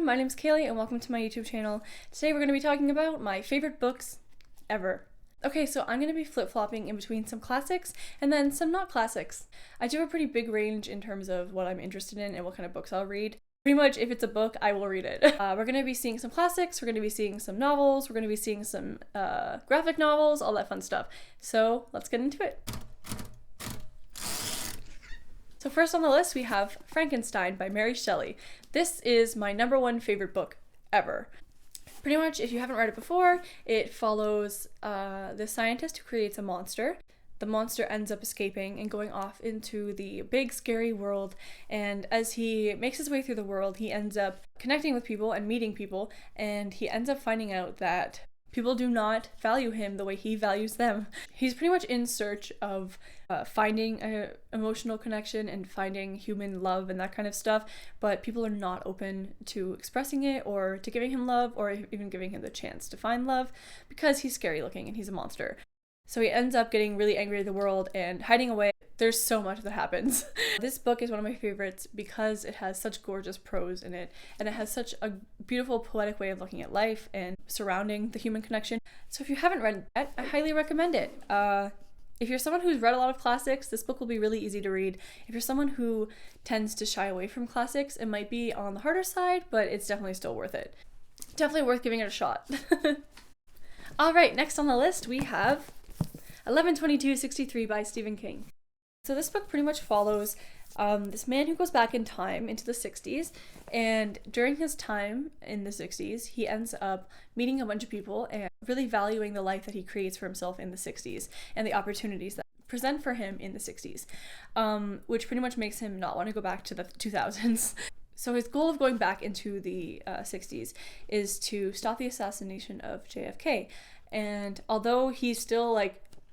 my name's Kaylee and welcome to my YouTube channel. Today we're going to be talking about my favorite books ever. Okay, so I'm going to be flip-flopping in between some classics and then some not classics. I do have a pretty big range in terms of what I'm interested in and what kind of books I'll read. Pretty much if it's a book, I will read it. We're going to be seeing some classics, we're going to be seeing some novels, we're going to be seeing some graphic novels, all that fun stuff. So let's get into it. So first on the list we have Frankenstein by Mary Shelley. This is my #1 favorite book ever. Pretty much, if you haven't read it before, it follows the scientist who creates a monster. The monster ends up escaping and going off into the big scary world, and as he makes his way through the world, he ends up connecting with people and meeting people, and he ends up finding out that people do not value him the way he values them. He's pretty much in search of finding an emotional connection and finding human love and that kind of stuff, but people are not open to expressing it or to giving him love or even giving him the chance to find love because he's scary looking and he's a monster. So he ends up getting really angry at the world and hiding away. There's so much that happens. This book is one of my favorites because it has such gorgeous prose in it, and it has such a beautiful poetic way of looking at life and surrounding the human connection. So if you haven't read it, I highly recommend it. If you're someone who's read a lot of classics, this book will be really easy to read. If you're someone who tends to shy away from classics, it might be on the harder side, but it's definitely still worth it. Definitely worth giving it a shot. Alright, next on the list we have 11/22/63 by Stephen King. So this book pretty much follows this man who goes back in time into the 60s, and during his time in the 60s, he ends up meeting a bunch of people and really valuing the life that he creates for himself in the 60s and the opportunities that present for him in the 60s, which pretty much makes him not want to go back to the 2000s. So his goal of going back into the 60s is to stop the assassination of JFK, and although he still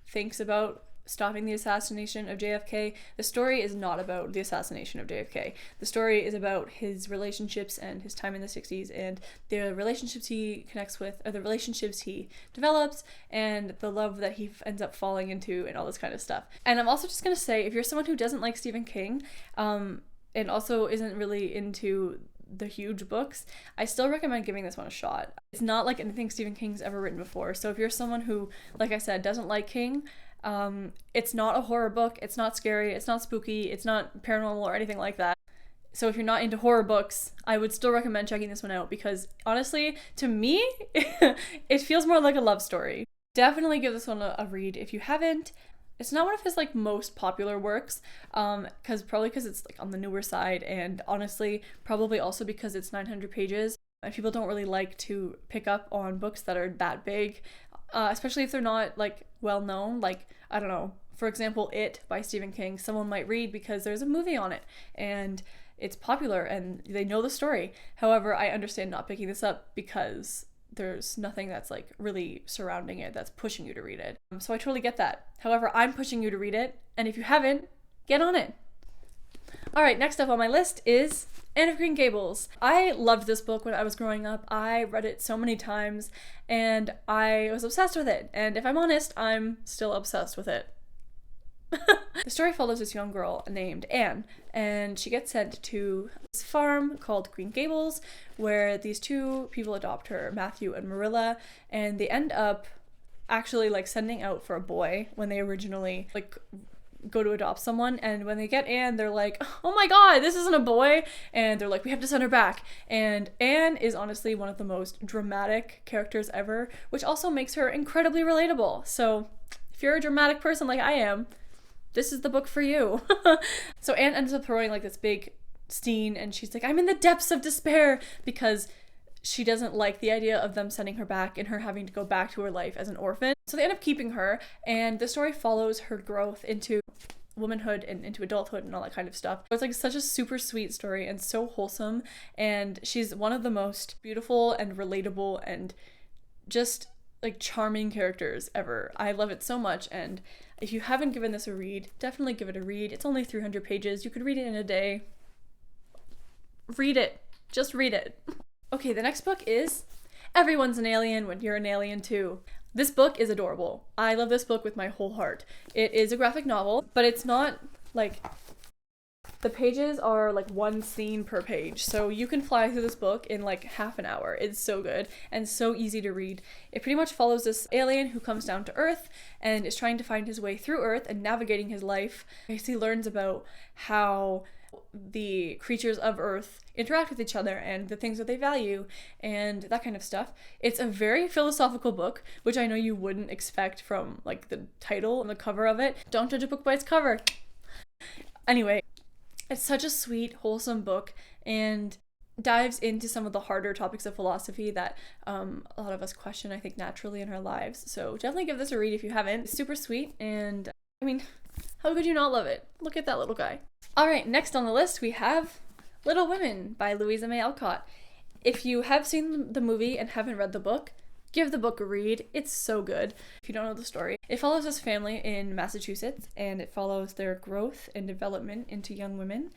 thinks about stopping the assassination of JFK, the story is not about the assassination of JFK. The story is about his relationships and his time in the 60s and the relationships he connects with, or the relationships he develops, and the love that he ends up falling into and all this kind of stuff. And I'm also just going to say, if you're someone who doesn't like Stephen King, and also isn't really into the huge books, I still recommend giving this one a shot. It's not like anything Stephen King's ever written before, so if you're someone who, like I said, doesn't like King, it's not a horror book, it's not scary, it's not spooky, it's not paranormal or anything like that. So if you're not into horror books, I would still recommend checking this one out because honestly, to me, it feels more like a love story. Definitely give this one a read if you haven't. It's not one of his most popular works, probably because it's on the newer side, and honestly probably also because it's 900 pages and people don't really like to pick up on books that are that big, especially if they're not well known. I don't know, for example, It by Stephen King, someone might read because there's a movie on it and it's popular and they know the story. However, I understand not picking this up because there's nothing that's really surrounding it that's pushing you to read it. So I totally get that. However, I'm pushing you to read it, and if you haven't, get on it. Alright, next up on my list is Anne of Green Gables. I loved this book when I was growing up. I read it so many times, and I was obsessed with it. And if I'm honest, I'm still obsessed with it. The story follows this young girl named Anne, and she gets sent to this farm called Green Gables, where these two people adopt her, Matthew and Marilla, and they end up actually sending out for a boy when they originally go to adopt someone. And when they get Anne, they're like, oh my god, this isn't a boy, and they're like, we have to send her back. And Anne is honestly one of the most dramatic characters ever, which also makes her incredibly relatable. So if you're a dramatic person like I am, this is the book for you. So Anne ends up throwing this big scene, and she's like, I'm in the depths of despair, because she doesn't like the idea of them sending her back and her having to go back to her life as an orphan. So they end up keeping her, and the story follows her growth into womanhood and into adulthood and all that kind of stuff. It's such a super sweet story and so wholesome, and she's one of the most beautiful and relatable and just charming characters ever. I love it so much, and if you haven't given this a read, definitely give it a read. It's only 300 pages. You could read it in a day. Read it. Just read it. Okay, the next book is Everyone's an Alien When You're an Alien Too. This book is adorable. I love this book with my whole heart. It is a graphic novel, but it's not The pages are like one scene per page, so you can fly through this book in like half an hour. It's so good and so easy to read. It pretty much follows this alien who comes down to Earth and is trying to find his way through Earth and navigating his life. He learns about how the creatures of Earth interact with each other and the things that they value and that kind of stuff. It's a very philosophical book, which I know you wouldn't expect from like the title and the cover of it. Don't judge a book by its cover. Anyway, it's such a sweet, wholesome book and dives into some of the harder topics of philosophy that a lot of us question, I think, naturally in our lives. So definitely give this a read if you haven't. It's super sweet, and I mean, how could you not love it? Look at that little guy. All right, next on the list we have Little Women by Louisa May Alcott. If you have seen the movie and haven't read the book, give the book a read. It's so good. If you don't know the story, it follows this family in Massachusetts, and it follows their growth and development into young women.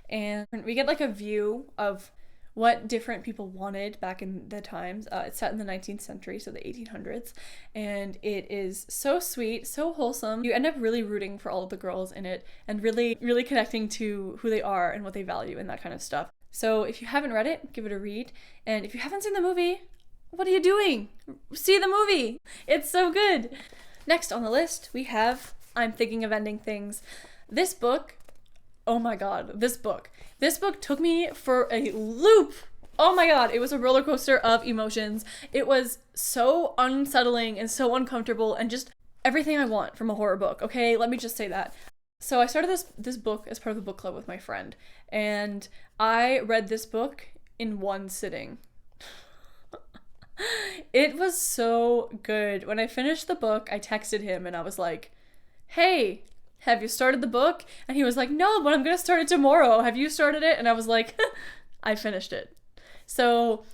And we get like a view of what different people wanted back in the times. It's set in the 19th century, so the 1800s, and it is so sweet, so wholesome. You end up really rooting for all of the girls in it and really, really connecting to who they are and what they value and that kind of stuff. So if you haven't read it, give it a read. And if you haven't seen the movie, what are you doing? See the movie! It's so good! Next on the list, we have I'm Thinking of Ending Things. This book, oh my god, this book took me for a loop. Oh my god, it was a roller coaster of emotions. It was so unsettling and so uncomfortable and just everything I want from a horror book, okay? Let me just say that. So I started this book as part of a book club with my friend, and I read this book in one sitting. It was so good. When I finished the book, I texted him and I was like, hey, have you started the book? And he was like, no, but I'm gonna start it tomorrow. Have you started it? And I was like, I finished it. So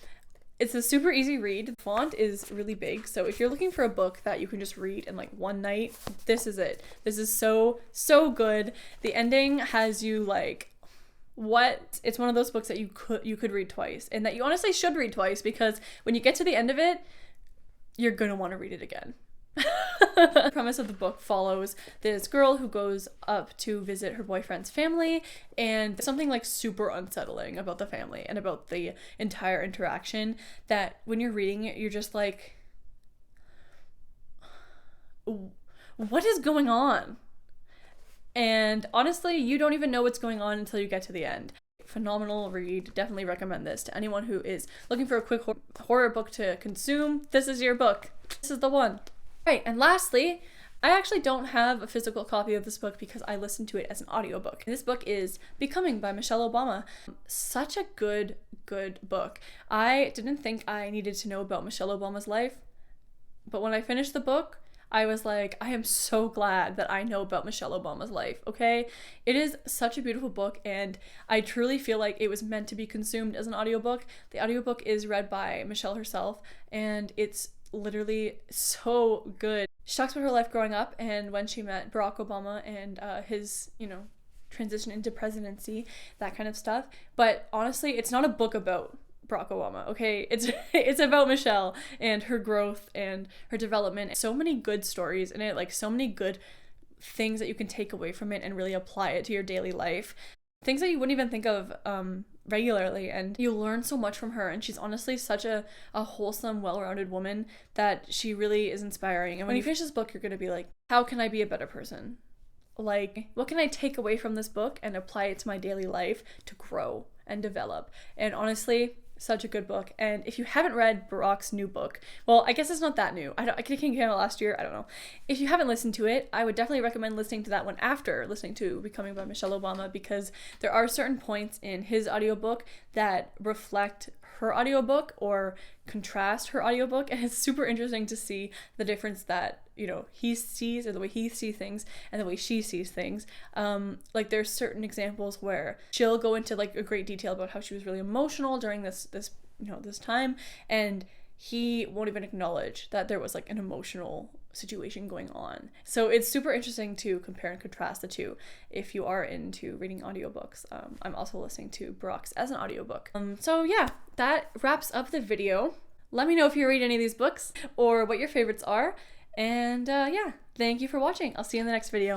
it's a super easy read. The font is really big. So if you're looking for a book that you can just read in like one night, this is it. This is so, so good. The ending has you like, what? It's one of those books that you could read twice, and that you honestly should read twice, because when you get to the end of it, you're gonna want to read it again. The premise of the book follows this girl who goes up to visit her boyfriend's family, and something like super unsettling about the family and about the entire interaction that when you're reading it, you're just like, what is going on? And honestly, you don't even know what's going on until you get to the end. Phenomenal read. Definitely recommend this to anyone who is looking for a quick horror book to consume. This is your book. This is the one. Right, and lastly, I actually don't have a physical copy of this book because I listened to it as an audiobook. This book is Becoming by Michelle Obama. Such a good book. I didn't think I needed to know about Michelle Obama's life, but when I finished the book, I was like, I am so glad that I know about Michelle Obama's life, okay? It is such a beautiful book, and I truly feel like it was meant to be consumed as an audiobook. The audiobook is read by Michelle herself, and it's literally so good. She talks about her life growing up and when she met Barack Obama and his, transition into presidency, that kind of stuff. But honestly, it's not a book about Barack Obama, okay? It's about Michelle and her growth and her development. So many good stories in it, like so many good things that you can take away from it and really apply it to your daily life. Things that you wouldn't even think of regularly, and you learn so much from her, and she's honestly such a wholesome, well-rounded woman that she really is inspiring. And when you finish this book, you're gonna be like, how can I be a better person? Like, what can I take away from this book and apply it to my daily life to grow and develop? And honestly, such a good book. And if you haven't read Barack's new book, well, I guess it's not that new. I think it came out last year. I don't know. If you haven't listened to it, I would definitely recommend listening to that one after listening to Becoming by Michelle Obama, because there are certain points in his audiobook that reflect her audiobook or contrast her audiobook, and it's super interesting to see the difference that he sees, or the way he sees things and the way she sees things. Like there's certain examples where she'll go into like a great detail about how she was really emotional during this time, and he won't even acknowledge that there was like an emotional situation going on. So it's super interesting to compare and contrast the two if you are into reading audiobooks. I'm also listening to Barack's as an audiobook. So yeah, that wraps up the video. Let me know if you read any of these books or what your favorites are. And yeah, thank you for watching. I'll see you in the next video.